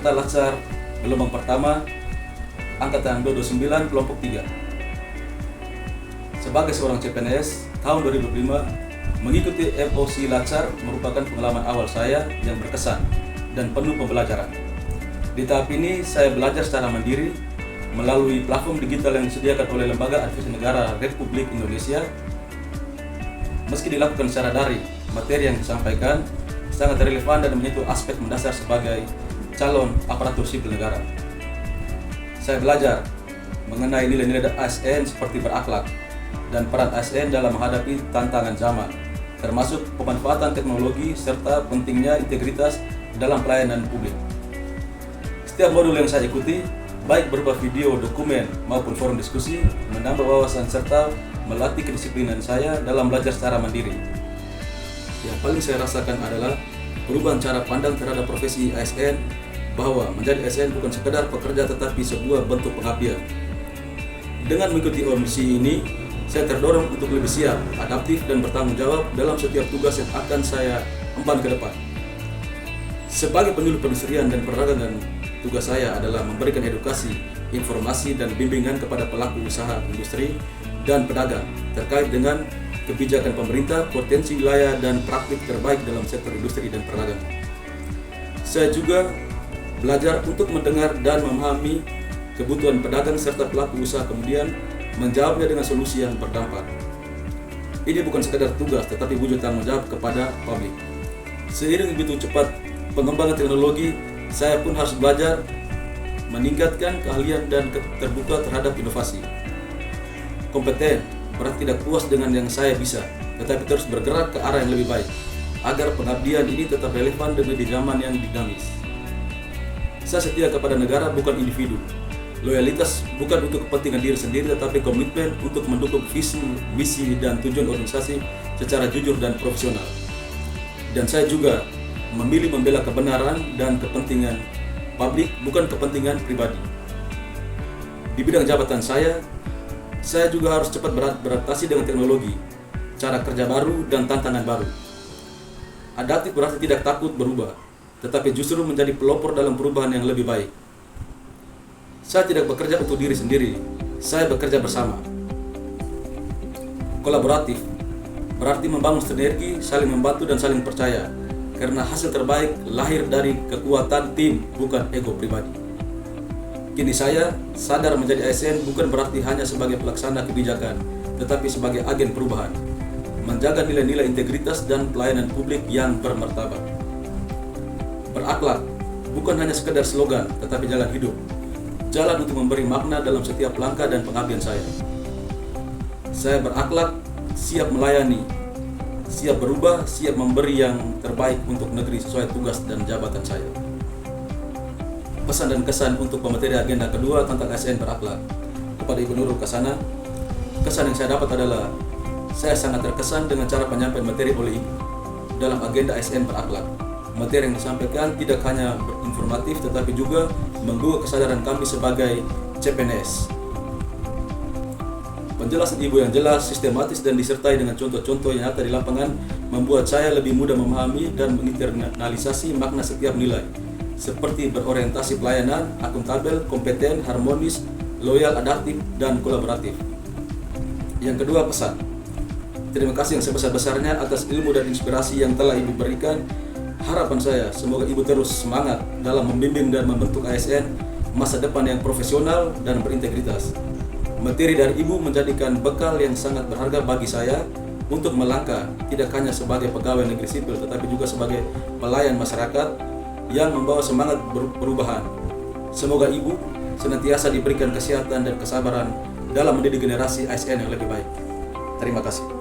peserta Latsar gelombang pertama angkatan 229 kelompok 3. Sebagai seorang CPNS, tahun 2005 mengikuti MOC Latsar merupakan pengalaman awal saya yang berkesan dan penuh pembelajaran. Di tahap ini saya belajar secara mandiri melalui platform digital yang disediakan oleh Lembaga Advokasi Negara Republik Indonesia. Meski dilakukan secara daring, materi yang disampaikan sangat relevan dan menyentuh aspek mendasar sebagai calon aparatur sipil negara. Saya belajar mengenai nilai-nilai ASN seperti berakhlak dan peran ASN dalam menghadapi tantangan zaman, termasuk pemanfaatan teknologi serta pentingnya integritas dalam pelayanan publik. Setiap modul yang saya ikuti, baik berupa video, dokumen, maupun forum diskusi, menambah wawasan serta melatih kedisiplinan saya dalam belajar secara mandiri. Yang paling saya rasakan adalah perubahan cara pandang terhadap profesi ASN, bahwa menjadi ASN bukan sekedar pekerja tetapi sebuah bentuk pengabdian. Dengan mengikuti OMC ini, saya terdorong untuk lebih siap, adaptif, dan bertanggung jawab dalam setiap tugas yang akan saya emban ke depan. Sebagai penyuluh perindustrian dan perdagangan, tugas saya adalah memberikan edukasi, informasi, dan bimbingan kepada pelaku usaha industri dan pedagang terkait dengan kebijakan pemerintah, potensi wilayah, dan praktik terbaik dalam sektor industri dan perdagangan. Saya juga belajar untuk mendengar dan memahami kebutuhan pedagang serta pelaku usaha, kemudian menjawabnya dengan solusi yang berdampak. Ini bukan sekadar tugas, tetapi wujud tanggung jawab kepada publik. Seiring begitu cepat pengembangan teknologi, saya pun harus belajar meningkatkan keahlian dan terbuka terhadap inovasi. Kompeten berarti tidak puas dengan yang saya bisa, tetapi terus bergerak ke arah yang lebih baik, agar pengabdian ini tetap relevan dengan di zaman yang dinamis. Saya setia kepada negara, bukan individu. Loyalitas bukan untuk kepentingan diri sendiri, tetapi komitmen untuk mendukung visi, misi, dan tujuan organisasi secara jujur dan profesional. Dan saya juga memilih membela kebenaran dan kepentingan publik, bukan kepentingan pribadi. Di bidang jabatan saya juga harus cepat beradaptasi dengan teknologi, cara kerja baru, dan tantangan baru. Adaptif berarti tidak takut berubah, tetapi justru menjadi pelopor dalam perubahan yang lebih baik. Saya tidak bekerja untuk diri sendiri, saya bekerja bersama. Kolaboratif berarti membangun sinergi, saling membantu, dan saling percaya, karena hasil terbaik lahir dari kekuatan tim, bukan ego pribadi. Kini saya sadar menjadi ASN bukan berarti hanya sebagai pelaksana kebijakan, tetapi sebagai agen perubahan, menjaga nilai-nilai integritas dan pelayanan publik yang bermartabat. Berakhlak bukan hanya sekedar slogan, tetapi jalan hidup, jalan untuk memberi makna dalam setiap langkah dan pengabdian saya. Saya berakhlak, siap melayani, siap berubah, siap memberi yang terbaik untuk negeri sesuai tugas dan jabatan saya. Pesan dan kesan untuk pemateri agenda kedua tentang ASN berakhlak. Kepada Ibu Nurul Kasana, kesan yang saya dapat adalah saya sangat terkesan dengan cara penyampaian materi oleh Ibu dalam agenda ASN berakhlak. Materi yang disampaikan tidak hanya informatif, tetapi juga menggugah kesadaran kami sebagai CPNS. Penjelasan Ibu yang jelas, sistematis, dan disertai dengan contoh-contoh yang nyata di lapangan membuat saya lebih mudah memahami dan menginternalisasi makna setiap nilai, seperti berorientasi pelayanan, akuntabel, kompeten, harmonis, loyal, adaptif, dan kolaboratif. Yang kedua, pesan. Terima kasih yang sebesar-besarnya atas ilmu dan inspirasi yang telah Ibu berikan. Harapan saya, semoga Ibu terus semangat dalam membimbing dan membentuk ASN masa depan yang profesional dan berintegritas. Materi dari Ibu menjadikan bekal yang sangat berharga bagi saya untuk melangkah tidak hanya sebagai pegawai negeri sipil, tetapi juga sebagai pelayan masyarakat yang membawa semangat perubahan. Semoga Ibu senantiasa diberikan kesehatan dan kesabaran dalam mendidik generasi ASN yang lebih baik. Terima kasih.